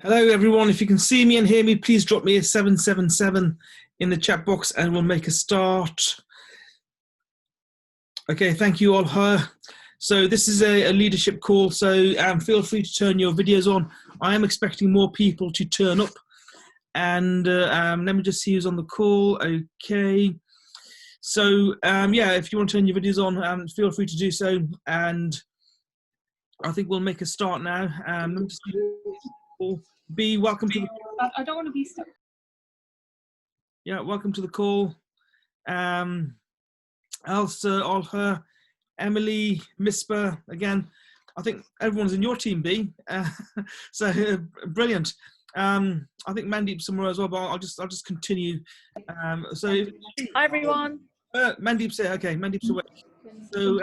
Hello everyone, if you can see me and hear me, please drop me a 777 in the chat box and we'll make a start. Okay, thank you all. So this is a leadership call, so feel free to turn your videos on. I am expecting more people to turn up. And let me just see who's on the call. Okay. So yeah, if you want to turn your videos on, feel free to do so. And I think we'll make a start now. Let me just see. B, welcome to the call. I don't want to be stuck. Yeah, welcome to the call. Elsa, Olha, Emily, Mispa, again. I think everyone's in your team, B. So brilliant. I think Mandeep's somewhere as well, but I'll just continue. So Hi everyone. Mandeep's here. Okay, Mandeep's awake. So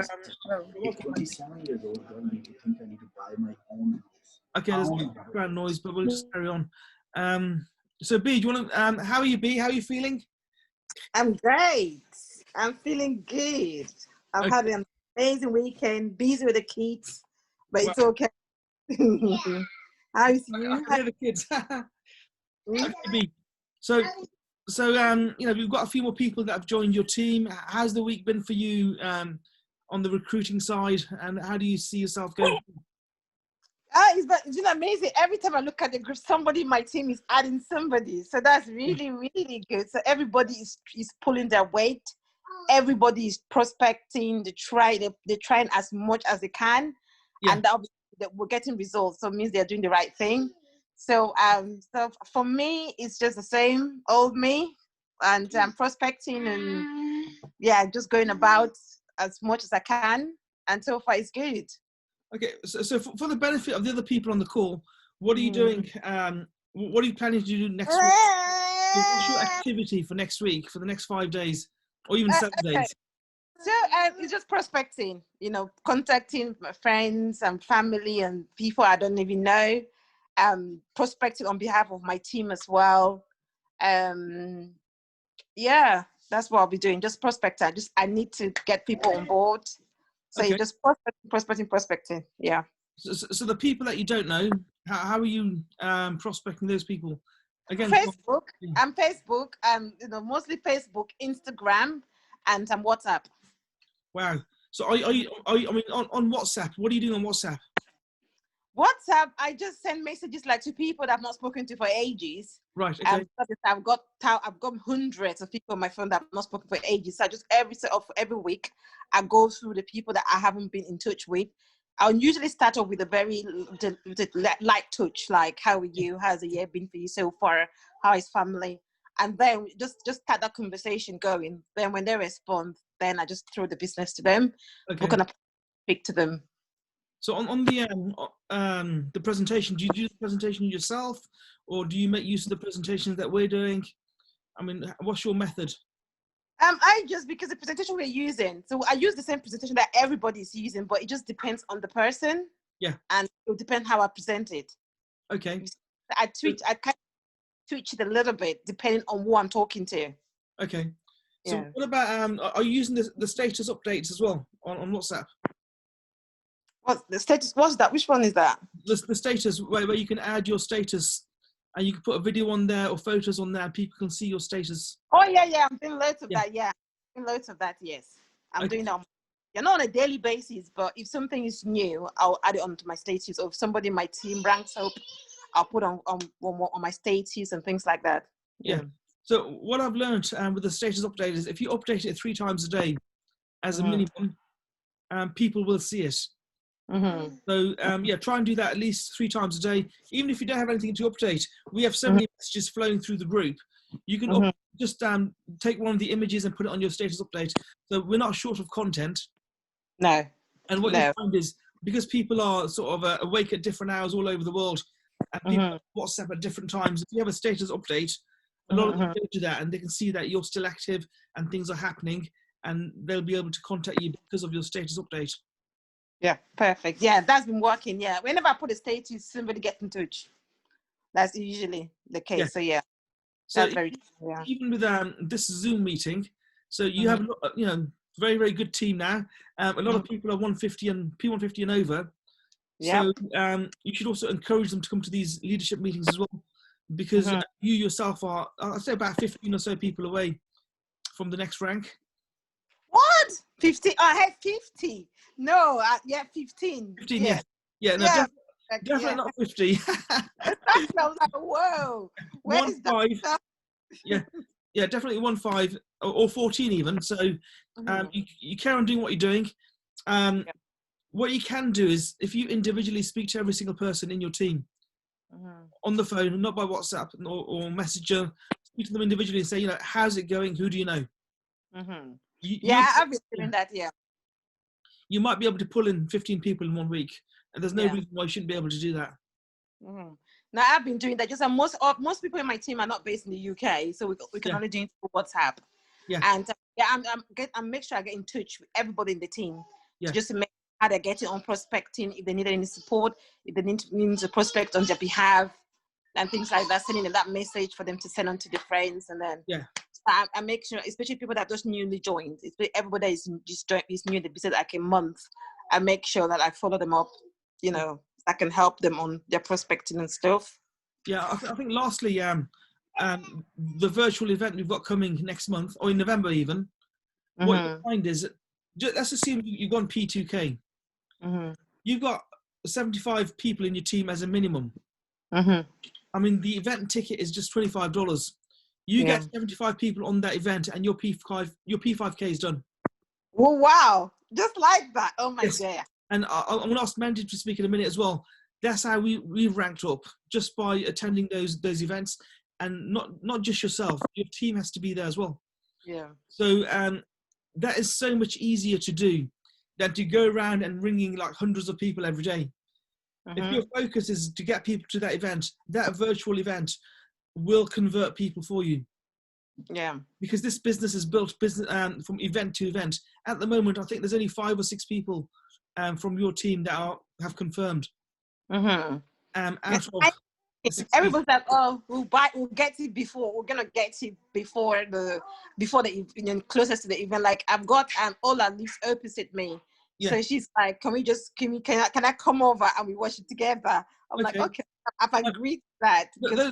okay, there's background noise, but we'll just carry on. So B, do you want to? How are you, B? How are you feeling? I'm great. I'm feeling good. I've had an amazing weekend, busy with the kids, but it's okay. How is you? I can hear the kids. Okay, B. So you know, we've got a few more people that have joined your team. How's the week been for you on the recruiting side, and how do you see yourself going? It's been amazing. Every time I look at the group, somebody in my team is adding somebody. So that's really, really good. So everybody is pulling their weight. Everybody is prospecting. They're trying as much as they can. Yeah. And that we're getting results. So it means they're doing the right thing. So so for me, it's just the same old me. And I'm prospecting and yeah, just going about as much as I can. And so far it's good. Okay, so for the benefit of the other people on the call, what are you doing? What are you planning to do next week? What's your activity for next week, for the next 5 days, or even 7 days? So it's just prospecting, you know, contacting my friends and family and people I don't even know, prospecting on behalf of my team as well. Yeah, that's what I'll be doing, just prospecting. I need to get people on board. So okay. You're just prospecting. Yeah. So the people that you don't know, how are you prospecting those people? Again, Facebook. I'm Facebook. You know, mostly Facebook, Instagram, and WhatsApp. Wow. So are you I mean on WhatsApp? What are you doing on WhatsApp? WhatsApp, I just send messages like to people that I've not spoken to for ages. Right. Okay. I've got hundreds of people on my phone that I've not spoken for ages. So I just every week I go through the people that I haven't been in touch with. I'll usually start off with a very light touch, like how are you? How's the year been for you so far? How is family? And then just start that conversation going. Then when they respond, then I just throw the business to them. Okay. We're gonna speak to them. So on the presentation, do you do the presentation yourself, or do you make use of the presentations that we're doing? I mean, what's your method? Because the presentation we're using, so I use the same presentation that everybody is using, but it just depends on the person. Yeah. And it will depend how I present it. Okay. I kind of tweak it a little bit depending on who I'm talking to. Okay. So yeah. What about are you using the status updates as well on WhatsApp? What's the status? What's that? Which one is that? The status where you can add your status and you can put a video on there or photos on there and people can see your status. Oh yeah, I'm doing loads of that. Yeah, I'm doing loads of that. Yes, I'm doing that. You're not on a daily basis, but if something is new, I'll add it onto my status. Or if somebody in my team ranks up, I'll put on my status and things like that. Yeah. So what I've learned with the status update is if you update it 3 times a day as a minimum, people will see it. So yeah, try and do that at least 3 times a day. Even if you don't have anything to update, we have so many messages flowing through the group. You can just take one of the images and put it on your status update. So we're not short of content. No. And what you find is because people are sort of awake at different hours all over the world, and people WhatsApp at different times. If you have a status update, a lot of them go to that and they can see that you're still active and things are happening, and they'll be able to contact you because of your status update. Yeah, perfect. Yeah, that's been working. Yeah, whenever I put a status, somebody gets in touch. That's usually the case. Yeah. So yeah, so even with this Zoom meeting, so you have very very good team now. A lot of people are 150 and P150 and over. Yeah. So you should also encourage them to come to these leadership meetings as well, because you yourself are, I'd say, about 15 or so people away from the next rank. What? 50? I had 50. No, yeah, 15. 15, Yeah. Yeah, no, Yeah. definitely not 50. Exactly. I was like, whoa, where is that 1-5. stuff? Yeah, definitely 1-5 or 14 even. So you carry on doing what you're doing. What you can do is, if you individually speak to every single person in your team on the phone, not by WhatsApp or Messenger, speak to them individually and say, how's it going? Who do you know? I've been doing that. Yeah. You might be able to pull in 15 people in 1 week, and there's no reason why you shouldn't be able to do that. Now I've been doing that. Just most people in my team are not based in the UK, so we can only do it through WhatsApp. Yeah. And I'm make sure I get in touch with everybody in the team just to make sure they're getting on prospecting, if they need any support, if they need to prospect on their behalf, and things like that. Sending them that message for them to send on to their friends, and then I make sure, especially people that just newly joined, everybody that is new in the business like a month. I make sure that I follow them up, I can help them on their prospecting and stuff. Yeah, I think lastly, the virtual event we've got coming next month, or in November even, what you'll find is, let's assume you've gone P2K. You've got 75 people in your team as a minimum. I mean, the event ticket is just $25. You get 75 people on that event, and your P5K is done. Oh, wow. Just like that. Oh, my God. And I'm going to ask Mandy to speak in a minute as well. That's how we ranked up, just by attending those events, and not just yourself. Your team has to be there as well. Yeah. So that is so much easier to do than to go around and ringing like hundreds of people every day. If your focus is to get people to that event, that virtual event will convert people for you. Yeah. Because this business is built from event to event. At the moment, I think there's only 5 or 6 people from your team that have confirmed. Out of everybody's like, oh, we'll get it before. We're gonna get it before the closest to the event. Like, I've got Ola lives opposite me. Yeah. So she's like, can I come over and we watch it together? I'm like, okay, I've agreed to that.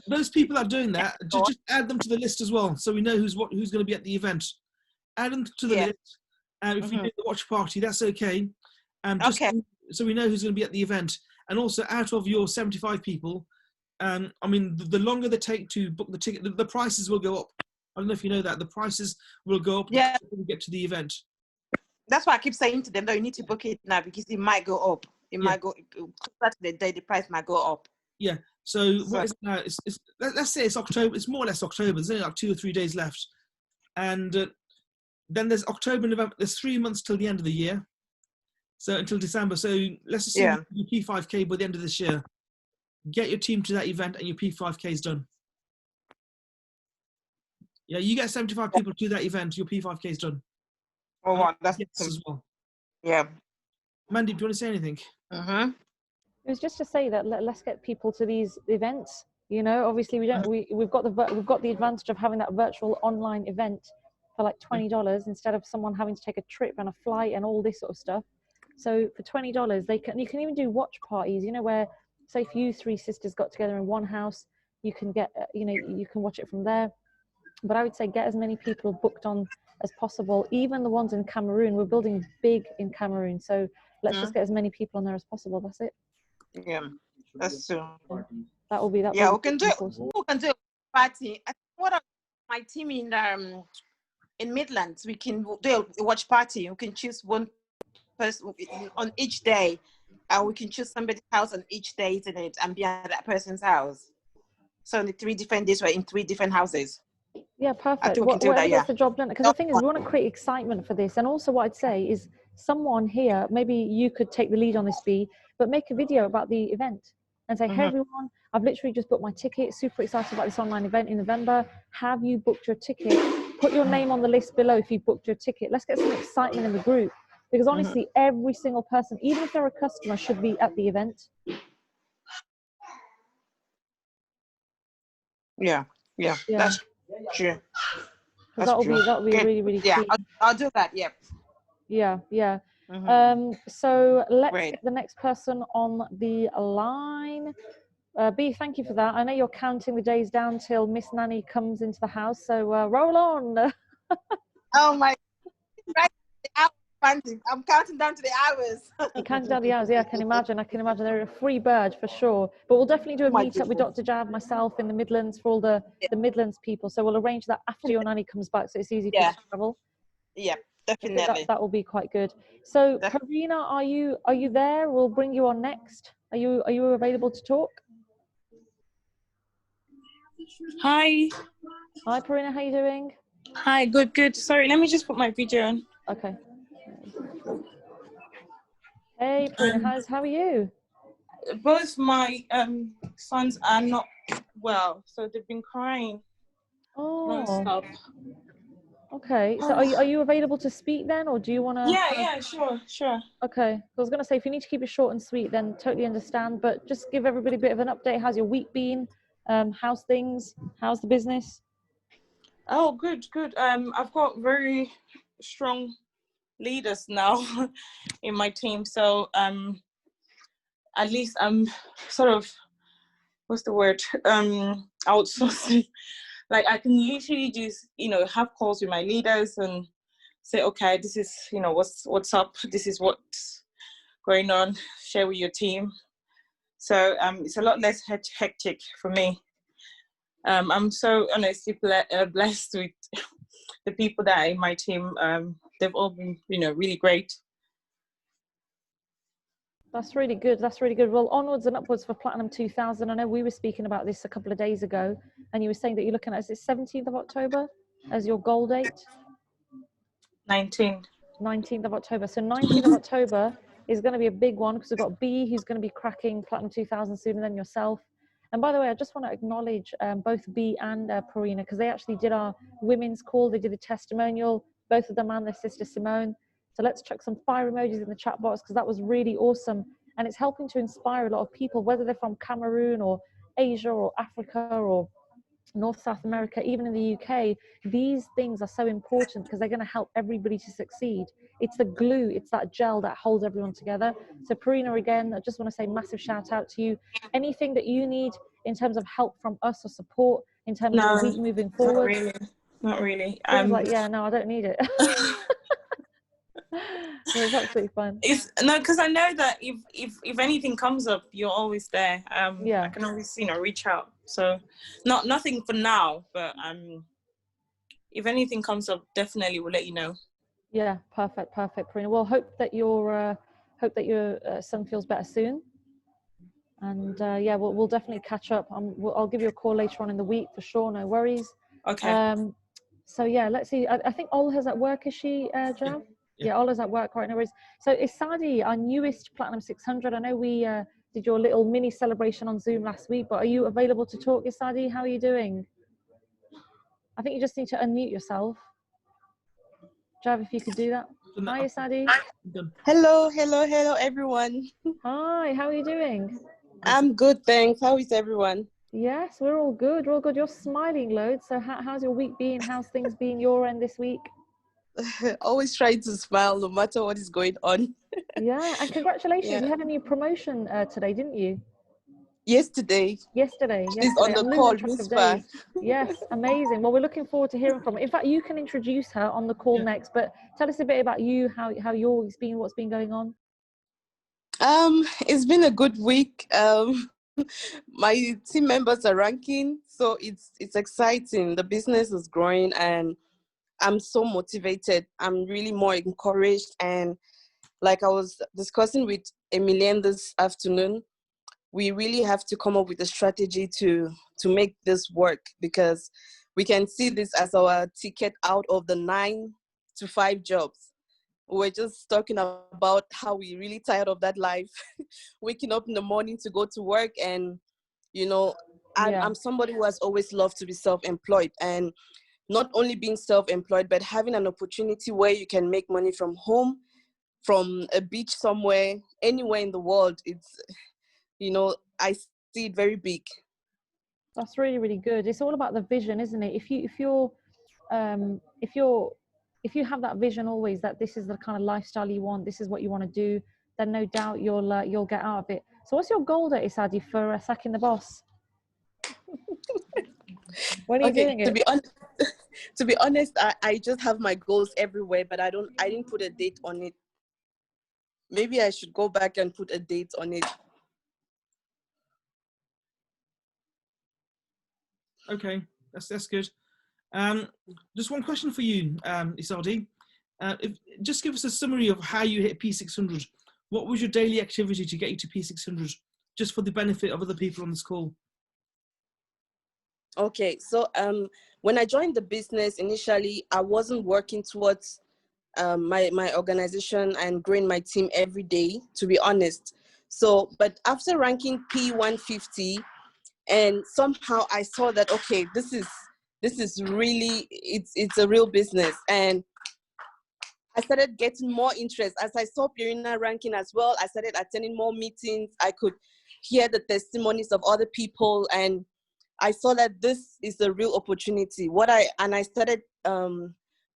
Those people are doing that. Just add them to the list as well, so we know who's going to be at the event. Add them to the list. If we do the watch party, that's okay. So we know who's going to be at the event. And also, out of your 75 people, I mean, the longer they take to book the ticket, the prices will go up. I don't know if you know that. The prices will go up when we get to the event. That's why I keep saying to them, though, you need to book it now, because it might go up. It might go closer to the day, the price might go up. Yeah. So what is it now? Let's say it's October. It's more or less October. There's only like 2 or 3 days left. And then there's October, November. There's 3 months till the end of the year. So until December. So let's assume your P5K by the end of this year. Get your team to that event and your P5K is done. Yeah, you get 75 people to that event, your P5K is done. Oh, wow, that's as well. Yeah. Mandy, do you want to say anything? It was just to say that let's get people to these events. Obviously we've got the advantage of having that virtual online event for like $20 instead of someone having to take a trip and a flight and all this sort of stuff. So for $20, you can even do watch parties. Where, say, if you 3 sisters got together in one house, you can get you can watch it from there. But I would say get as many people booked on as possible. Even the ones in Cameroon, we're building big in Cameroon, so let's just get as many people on there as possible. That's it. Yeah, that's true. That will be that. Yeah, we can do a party. I think what my team in Midlands, we can do a watch party. We can choose one person on each day, and we can choose somebody's house on each day, isn't it, and be at that person's house. So on the 3 different days, we're in 3 different houses. Yeah, perfect. I think we can do that, gets the job done. Because the thing is, we want to create excitement for this. And also what I'd say is, someone here, maybe you could take the lead on this, B, but make a video about the event and say, hey everyone, I've literally just booked my ticket, super excited about this online event in November. Have you booked your ticket? Put your name on the list below if you booked your ticket. Let's get some excitement in the group. Because honestly, every single person, even if they're a customer, should be at the event. Yeah. That's true. That'll be really, really key. I'll do that. Yeah. Yeah. So let's Right. get the next person on the line. B, thank you for that. I know you're counting the days down till Miss Nanny comes into the house, so roll on. Oh my! Right, the hours, Fancy. I'm counting down to the hours. You counting down the hours, yeah, I can imagine. They're a free bird for sure. But we'll definitely do a Oh my meetup with goodness. Dr Jav, myself in the Midlands for all the Midlands people. So we'll arrange that after your nanny comes back, so it's easy for you Yeah. to travel. Yeah, I think definitely. that will be quite good. So Definitely. Karina, are you there? We'll bring you on next. Are you available to talk? Hi. Hi Karina, how you doing? Hi, good. Sorry, let me just put my video on. Okay. Hey Karina, how are you? Both my sons are not well, so they've been crying non-stop. Okay. So are you available to speak then, or do you want to? Yeah, sure. Okay. I was going to say, if you need to keep it short and sweet, then totally understand. But just give everybody a bit of an update. How's your week been? How's things? How's the business? Oh, good. I've got very strong leaders now in my team, so at least I'm sort of, what's the word? Outsourcing. Like I can literally just, have calls with my leaders and say, okay, this is, what's up. This is what's going on. Share with your team. So it's a lot less hectic for me. I'm so honestly blessed with the people that are in my team. They've all been, really great. That's really good. Well, onwards and upwards for Platinum 2000. I know we were speaking about this a couple of days ago, and you were saying that you're looking at, is it 17th of October as your goal date? 19. 19th of October. So 19th of October is going to be a big one because we've got B, who's going to be cracking Platinum 2000 sooner than yourself. And by the way, I just want to acknowledge both B and Parina, because they actually did our women's call. They did a testimonial, both of them and their sister Simone. So let's chuck some fire emojis in the chat box, because that was really awesome. And it's helping to inspire a lot of people, whether they're from Cameroon or Asia or Africa or North, South America, even in the UK. These things are so important because they're going to help everybody to succeed. It's the glue, it's that gel that holds everyone together. So Parina, again, I just want to say massive shout out to you. Anything that you need in terms of help from us or support in terms of your week moving forward? Not really. Parina's like, yeah, no, I don't need it. No, it's absolutely fine. It's no, because I know that if anything comes up, you're always there. Yeah. I can always reach out. So nothing for now, but if anything comes up, definitely we'll let you know. Yeah, perfect, Parina. Well, hope that your son feels better soon. And yeah, we'll definitely catch up. I'll give you a call later on in the week for sure. No worries. Okay. So yeah, let's see. I think Olha's at work, is she, Jav? Yeah, Olha's at work, right? No worries. So Isadi, our newest Platinum 600. I know we did your little mini celebration on Zoom last week, but are you available to talk, Isadi? How are you doing? I think you just need to unmute yourself. Jav, if you could do that. Hi, Isadi. Hello, everyone. Hi, how are you doing? I'm good, thanks. How is everyone? Yes, we're all good. We're all good. You're smiling loads. So how's your week been? How's things been your end this week? Always trying to smile no matter what is going on. Yeah, and congratulations. Yeah. You had a new promotion today, didn't you? Yesterday. Yesterday. She's on the I'm call, losing track of Whisper. days. Yes, amazing. Well, we're looking forward to hearing from her. In fact, you can introduce her on the call next, but tell us a bit about you, how your week's been, what's been going on. It's been a good week. My team members are ranking, so it's exciting. The business is growing and I'm so motivated. I'm really more encouraged, and like I was discussing with Emilienne this afternoon, we really have to come up with a strategy to make this work, because we can see this as our ticket out of the 9 to 5 jobs. We're just talking about how we're really tired of that life, waking up in the morning to go to work. And, I'm somebody who has always loved to be self-employed, and not only being self-employed, but having an opportunity where you can make money from home, from a beach somewhere, anywhere in the world. It's, I see it very big. That's really, really good. It's all about the vision, isn't it? If you're if you have that vision always that this is the kind of lifestyle you want, this is what you want to do, then no doubt you'll get out of it. So what's your goal there, Isadi, for sacking the boss? When are you doing it? To be honest, I just have my goals everywhere, but I didn't put a date on it. Maybe I should go back and put a date on it. Okay, that's good. Just one question for you, Isadi. Just give us a summary of how you hit P600. What was your daily activity to get you to P600? Just for the benefit of other people on this call. Okay, so when I joined the business initially, I wasn't working towards my organization and growing my team every day, to be honest. So, but after ranking P150, and somehow I saw that, okay, this is really, it's a real business. And I started getting more interest. As I saw Purina ranking as well, I started attending more meetings. I could hear the testimonies of other people, and I saw that this is a real opportunity. I started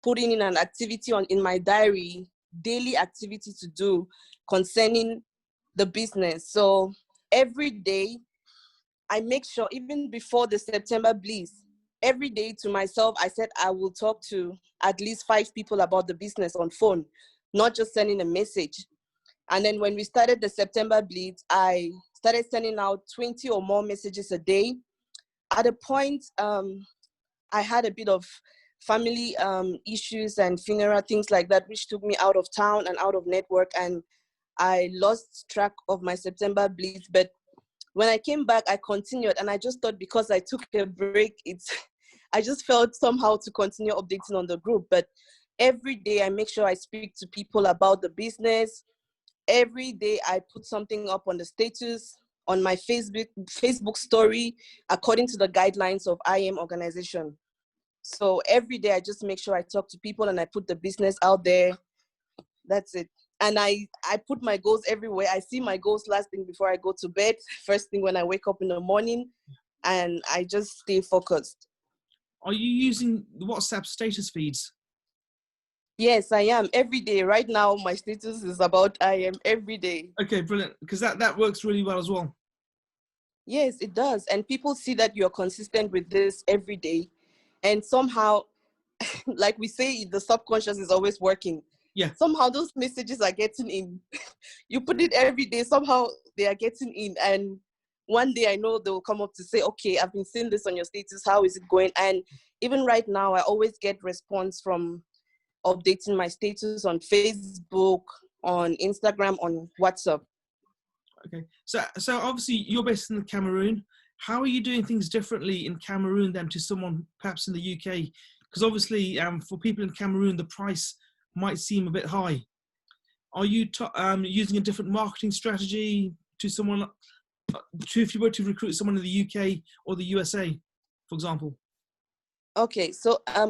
putting in an activity in my diary, daily activity to do concerning the business. So every day, I make sure, even before the September Bliss, every day to myself, I said I will talk to at least 5 people about the business on phone, not just sending a message. And then when we started the September Blitz, I started sending out 20 or more messages a day. At a point, I had a bit of family issues and funeral, things like that, which took me out of town and out of network, and I lost track of my September Blitz. But when I came back, I continued, and I just thought because I took a break, I just felt somehow to continue updating on the group. But every day I make sure I speak to people about the business. Every day I put something up on the status, on my Facebook story, according to the guidelines of IM organization. So every day I just make sure I talk to people and I put the business out there. That's it. And I put my goals everywhere. I see my goals last thing before I go to bed, first thing when I wake up in the morning, and I just stay focused. Are you using the WhatsApp status feeds? Yes, I am. Every day. Right now, my status is about IM every day. Okay, brilliant. Because that works really well as well. Yes, it does. And people see that you're consistent with this every day. And somehow, like we say, the subconscious is always working. Yeah. Somehow those messages are getting in. You put it every day, somehow they are getting in. And one day I know they will come up to say, okay, I've been seeing this on your status. How is it going? And even right now, I always get response from updating my status on Facebook, on Instagram, on WhatsApp. Okay. So obviously you're based in Cameroon. How are you doing things differently in Cameroon than to someone perhaps in the UK? Because obviously for people in Cameroon, the price might seem a bit high. Are you using a different marketing strategy to someone, if you were to recruit someone in the UK or the USA, for example? Okay, so I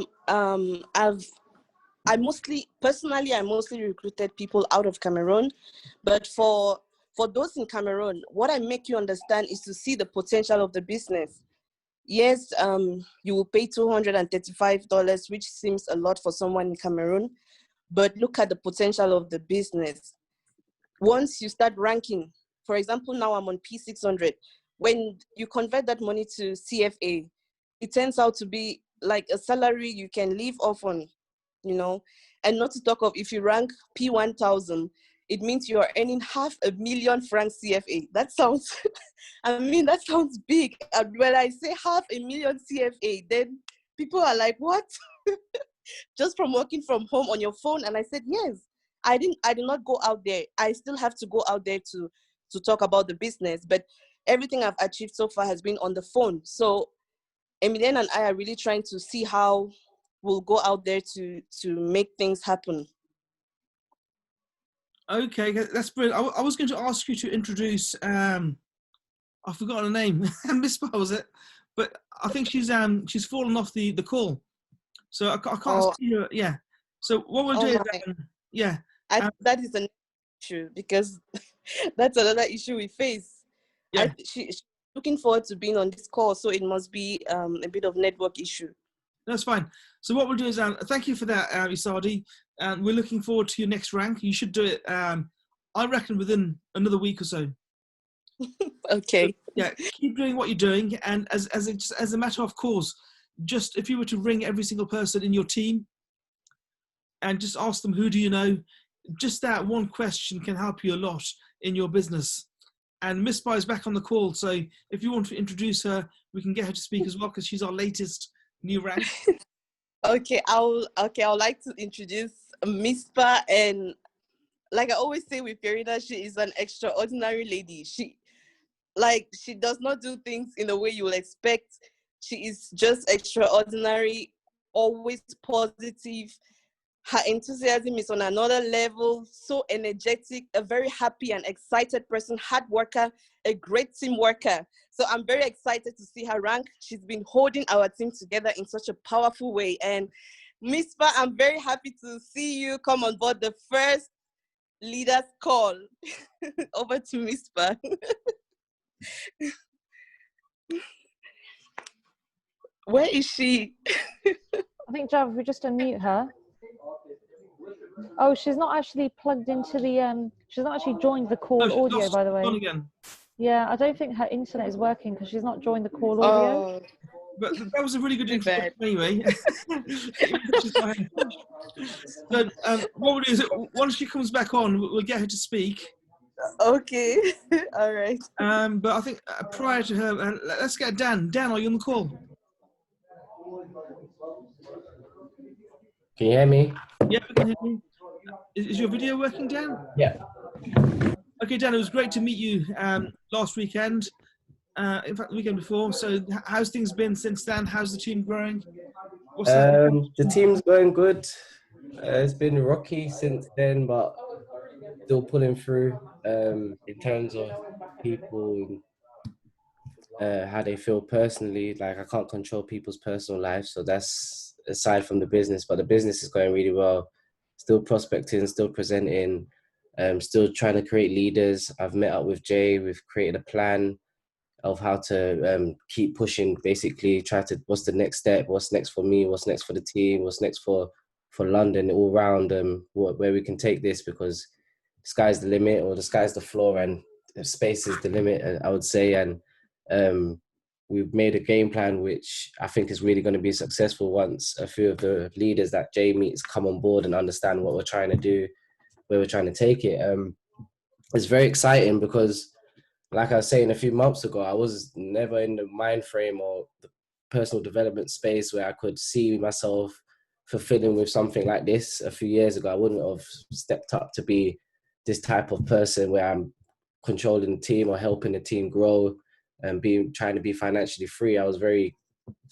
mostly recruited people out of Cameroon, but for those in Cameroon, what I make you understand is to see the potential of the business. Yes, you will pay $235, which seems a lot for someone in Cameroon, but look at the potential of the business. Once you start ranking, for example, now I'm on P600. When you convert that money to CFA, it turns out to be like a salary you can live off on, you know, and not to talk of if you rank P1000, it means you are earning $500,000 francs CFA. That sounds, that sounds big. And when I say $500,000 CFA, then people are like, what? Just from working from home on your phone? And I said, yes, I did not go out there. I still have to go out there to talk about the business, but everything I've achieved so far has been on the phone. So Emilienne and I are really trying to see how we'll go out there to make things happen. Okay, that's brilliant. I was going to ask you to introduce, I've forgotten her name, misspells it, but I think she's fallen off the call. So I can't see her. Yeah. So what we'll do is, that is an issue because that's another issue we face. Yeah. She's looking forward to being on this call, so it must be a bit of network issue. That's fine. So what we'll do is, thank you for that, Isadi. We're looking forward to your next rank. You should do it, I reckon, within another week or so. Okay. So, yeah, keep doing what you're doing. And as a matter of course, just if you were to ring every single person in your team and just ask them, who do you know? Just that one question can help you a lot in your business. And Miss Spy is back on the call. So if you want to introduce her, we can get her to speak as well, because she's our latest new rank. Okay, I would like to introduce Mispa, and like I always say with Verena, she is an extraordinary lady. She does not do things in the way you will expect. She is just extraordinary, always positive. Her enthusiasm is on another level, so energetic, a very happy and excited person, hard worker, a great team worker. So I'm very excited to see her rank. She's been holding our team together in such a powerful way. And Mispa, I'm very happy to see you come on board the first leaders call. Over to Mispa. Where is she? I think, Jav, we just unmute her. Oh, she's not actually plugged into the, she's not actually joined the call audio, by the way. On again. Yeah, I don't think her internet is working because she's not joined the call audio. But that was a really good introduction anyway. But what we'll do is, once she comes back on, we'll get her to speak. Okay, all right. But I think prior to her, let's get Dan. Dan, are you on the call? Can you hear me? Yeah, we can hear you. Is your video working, Dan? Yeah. Okay, Dan, it was great to meet you last weekend. In fact, the weekend before. So how's things been since then? How's the team growing? The team's going good. It's been rocky since then, but still pulling through in terms of people, how they feel personally. Like, I can't control people's personal lives, so that's aside from the business, but the business is going really well. Still prospecting, still presenting, still trying to create leaders. I've met up with Jay. We've created a plan of how to keep pushing, basically what's the next step, what's next for me, what's next for the team, what's next for London, all round, where we can take this, because sky's the limit, or the sky's the floor, and space is the limit, I would say. And we've made a game plan which I think is really going to be successful once a few of the leaders that Jay meets come on board and understand what we're trying to do, where we're trying to take it. It's very exciting because, like I was saying a few months ago, I was never in the mind frame or the personal development space where I could see myself fulfilling with something like this. A few years ago, I wouldn't have stepped up to be this type of person where I'm controlling the team or helping the team grow and trying to be financially free. I was very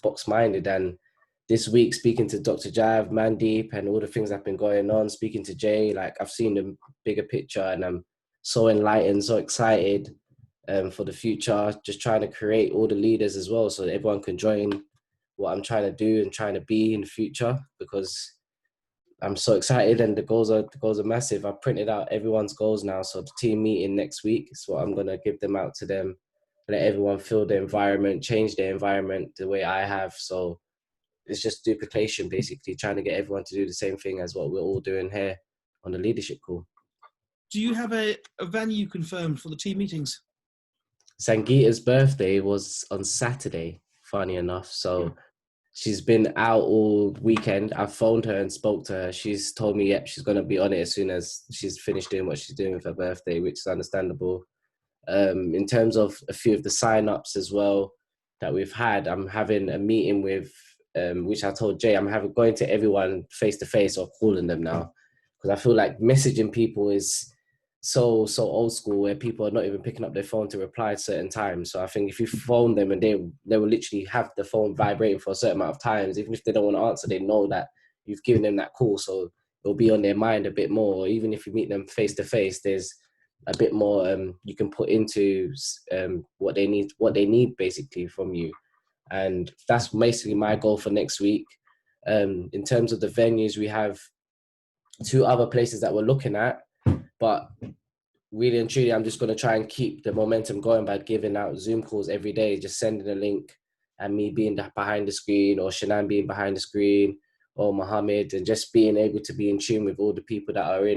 box-minded. And this week, speaking to Dr. Jav, Mandeep, and all the things that have been going on, speaking to Jay, like, I've seen the bigger picture, and I'm so enlightened, so excited for the future, just trying to create all the leaders as well so that everyone can join what I'm trying to do and trying to be in the future, because I'm so excited and the goals are massive. I've printed out everyone's goals now, so the team meeting next week is what I'm going to give them out to them, let everyone feel the environment, change their environment the way I have. So it's just duplication, basically, trying to get everyone to do the same thing as what we're all doing here on the leadership call. Do you have a venue confirmed for the team meetings? Sangeeta's birthday was on Saturday, funny enough. So she's been out all weekend. I phoned her and spoke to her. She's told me, yep, she's going to be on it as soon as she's finished doing what she's doing with her birthday, which is understandable. In terms of a few of the sign-ups as well that we've had, I'm having a meeting with, which I told Jay, I'm going to everyone face-to-face or calling them now, because I feel like messaging people is so old school, where people are not even picking up their phone to reply at certain times. So I think if you phone them and they will literally have the phone vibrating for a certain amount of times, even if they don't want to answer, they know that you've given them that call, so it'll be on their mind a bit more. Or even if you meet them face to face, there's a bit more you can put into what they need basically from you. And that's basically my goal for next week. In terms of the venues, we have 2 other places that we're looking at, but really and truly, I'm just going to try and keep the momentum going by giving out Zoom calls every day, just sending a link and me being behind the screen, or Shanann being behind the screen, or Mohammed, and just being able to be in tune with all the people that are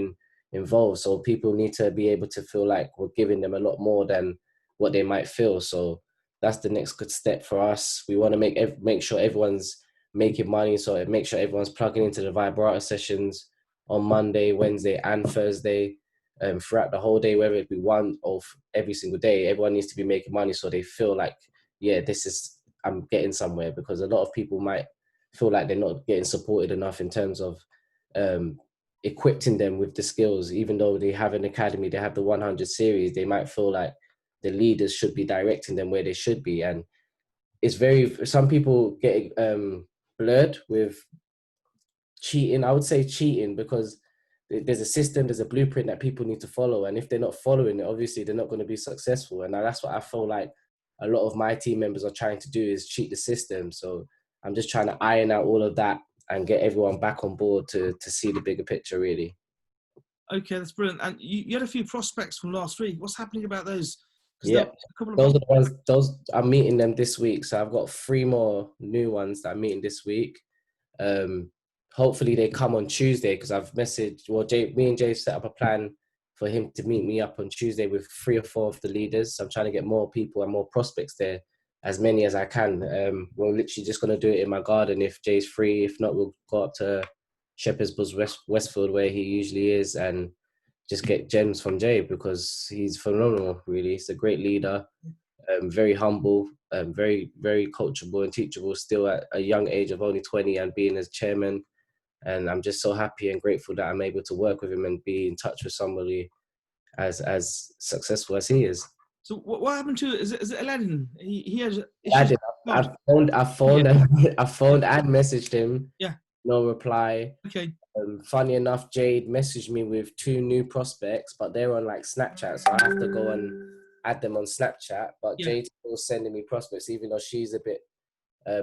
involved. So people need to be able to feel like we're giving them a lot more than what they might feel. So that's the next good step for us. We want to make sure everyone's making money, so make sure everyone's plugging into the vibrator sessions on Monday, Wednesday, and Thursday, throughout the whole day, whether it be one or every single day. Everyone needs to be making money, so they feel like, yeah, I'm getting somewhere, because a lot of people might feel like they're not getting supported enough in terms of equipping them with the skills. Even though they have an academy, they have the 100 series, they might feel like the leaders should be directing them where they should be. And it's some people get blurred with cheating. I would say cheating, because there's a system, there's a blueprint that people need to follow. And if they're not following it, obviously they're not going to be successful. And that's what I feel like a lot of my team members are trying to do, is cheat the system. So I'm just trying to iron out all of that and get everyone back on board to see the bigger picture, really. Okay, that's brilliant. And you had a few prospects from last week. What's happening about those? Yeah, those are the ones. Those I'm meeting them this week. So I've got 3 more new ones that I'm meeting this week. Hopefully they come on Tuesday, because I've messaged. Well, me and Jay set up a plan for him to meet me up on Tuesday with 3 or 4 of the leaders. So I'm trying to get more people and more prospects there, as many as I can. We're literally just going to do it in my garden if Jay's free. If not, we'll go up to Shepherd's Bush, Westfield, where he usually is, and just get gems from Jay, because he's phenomenal, really. He's a great leader, very humble, very, very coachable and teachable, still at a young age of only 20 and being as chairman. And I'm just so happy and grateful that I'm able to work with him and be in touch with somebody as successful as he is. So what happened to, is it Aladdin? He has issues. Aladdin, I phoned and messaged him. Yeah. No reply. Okay. Funny enough, Jade messaged me with 2 new prospects, but they're on like Snapchat, so I have to go and add them on Snapchat. But yeah, Jade's still sending me prospects, even though she's a bit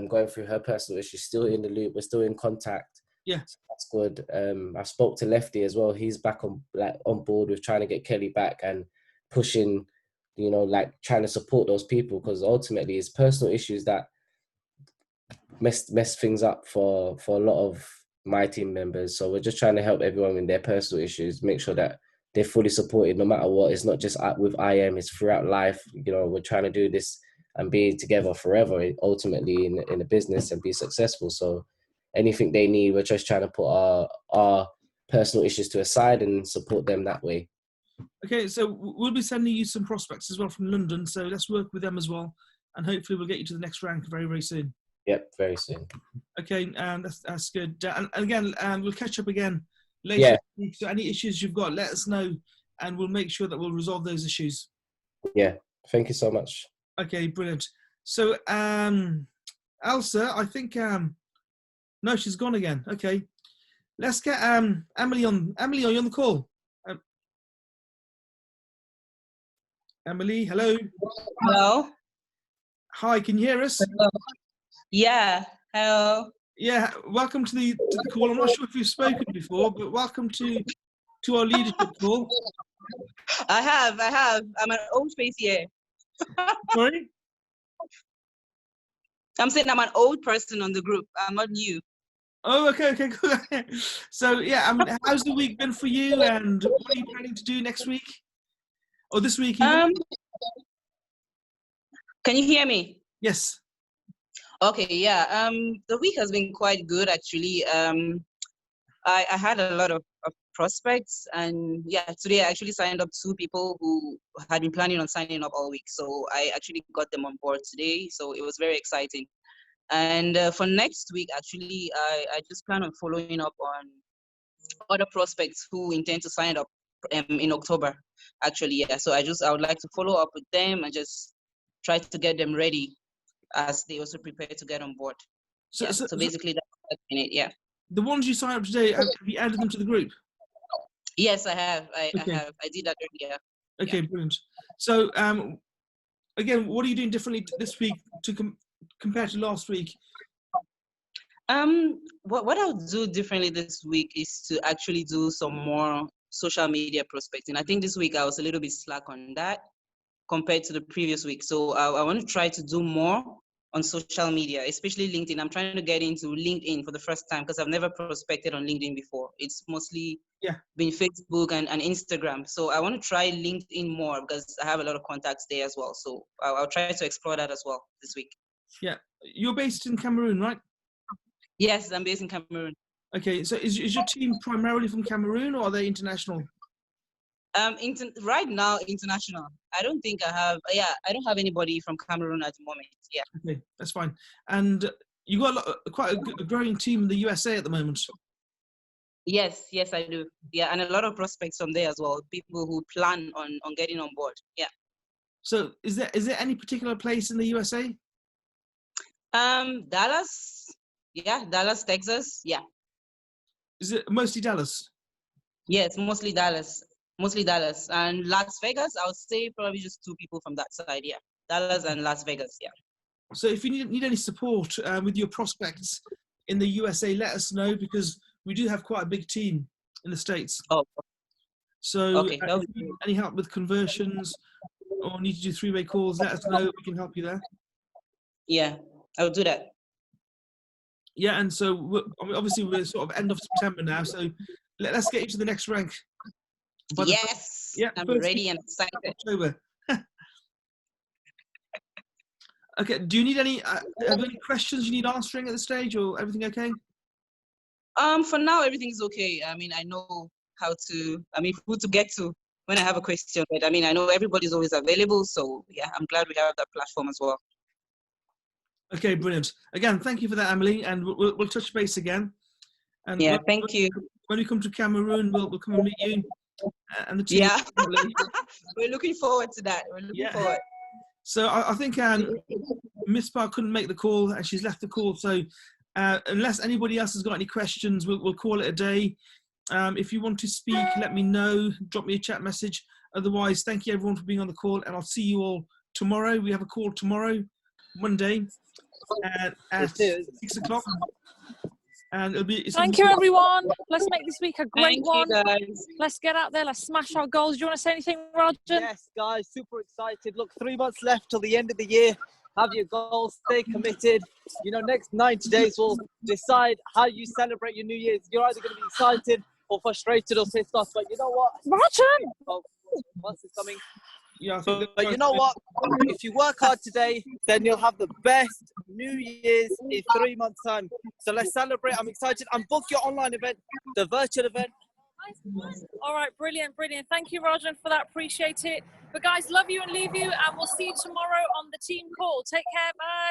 going through her personal issues. Still in the loop. We're still in contact. Yeah, so that's good. I spoke to Lefty as well. He's back on board with trying to get Kelly back and pushing, like trying to support those people, because ultimately it's personal issues that mess things up for a lot of my team members. So we're just trying to help everyone with their personal issues, make sure that they're fully supported no matter what. It's not just with IM, it's throughout life. We're trying to do this and be together forever, ultimately in a business, and be successful. So anything they need, we're just trying to put our personal issues to a side and support them that way. Okay, so we'll be sending you some prospects as well from London. So let's work with them as well, and hopefully we'll get you to the next rank very, very soon. Yep, very soon. Okay, that's good. And again, we'll catch up again later. Yeah. So any issues you've got, let us know, and we'll make sure that we'll resolve those issues. Yeah, thank you so much. Okay, brilliant. So, Elsa, I think, no, she's gone again. Okay, let's get Emily on. Emily, are you on the call? Emily, hello. Hello. Hi, can you hear us? Hello. Yeah. Hello. Yeah, welcome to the call. I'm not sure if you've spoken before, but welcome to our leadership call. I have. I'm an old face here. Sorry? I'm saying I'm an old person on the group. I'm not new. Oh, okay, cool. So, yeah, I mean, how's the week been for you, and what are you planning to do next week? Or this week even? Can you hear me? Yes. Okay, yeah. The week has been quite good, actually. I had a lot of prospects, and yeah, today I actually signed up 2 people who had been planning on signing up all week. So I actually got them on board today. So it was very exciting. And for next week, actually, I just plan on following up on other prospects who intend to sign up in October, actually. Yeah. So I would like to follow up with them and just try to get them ready as they also prepare to get on board. So basically that's in it. Yeah. The ones you signed up today, have you added them to the group? Yes, I have. I have. I did that earlier. Okay, yeah. Brilliant. So again, what are you doing differently this week to compared to last week? What I'll do differently this week is to actually do some more social media prospecting. I think this week I was a little bit slack on that compared to the previous week. So I want to try to do more on social media, especially LinkedIn. I'm trying to get into LinkedIn for the first time because I've never prospected on LinkedIn before. It's mostly been Facebook and Instagram. So I want to try LinkedIn more because I have a lot of contacts there as well. So I'll try to explore that as well this week. Yeah. You're based in Cameroon, right? Yes, I'm based in Cameroon. Okay, so is your team primarily from Cameroon or are they international? Right now, international. I don't think I have. I don't have anybody from Cameroon at the moment. Yeah. Okay, that's fine. And you got quite a growing team in the USA at the moment. Yes, I do. Yeah, and a lot of prospects from there as well. People who plan on getting on board. Yeah. So is there any particular place in the USA? Dallas. Yeah, Dallas, Texas. Yeah. Is it mostly Dallas? Yes, mostly Dallas. Mostly Dallas. And Las Vegas, I would say probably just 2 people from that side, yeah. Dallas and Las Vegas, yeah. So if you need any support with your prospects in the USA, let us know because we do have quite a big team in the States. Oh. So okay. if you need any help with conversions or need to do 3-way calls, let us know. We can help you there. Yeah, I'll do that. Yeah, and so obviously we're sort of end of September now, so let's get you to the next rank. Yes, I'm ready and excited. October. Okay, do you need have you any questions you need answering at this stage, or everything okay? For now, everything's okay. I mean, I know who to get to when I have a question, but I mean, I know everybody's always available, so yeah, I'm glad we have that platform as well. Okay, brilliant. Again, thank you for that, Emily, and we'll touch base again. And yeah, thank you. When we come to Cameroon, we'll come and meet you and the team. Yeah, we're looking forward to that. We're looking forward. So I think Miss Bar couldn't make the call, and she's left the call. So unless anybody else has got any questions, we'll call it a day. If you want to speak, let me know. Drop me a chat message. Otherwise, thank you everyone for being on the call, and I'll see you all tomorrow. We have a call tomorrow, Monday, at 6 o'clock. And it'll be. Thank you, everyone. Let's make this week a great one. Guys. Let's get out there. Let's smash our goals. Do you want to say anything, Roger? Yes, guys, super excited. Look, 3 months left till the end of the year. Have your goals, stay committed. You know, next 90 days will decide how you celebrate your New Year's. You're either going to be excited or frustrated or pissed off. But you know what? Roger! Oh, what's this coming? Yeah, I think but you know what? If you work hard today, then you'll have the best New Year's in 3 months' time. So let's celebrate. I'm excited. And book your online event, the virtual event. All right, brilliant. Thank you, Roger, for that. Appreciate it. But guys, love you and leave you, and we'll see you tomorrow on the team call. Take care. Bye.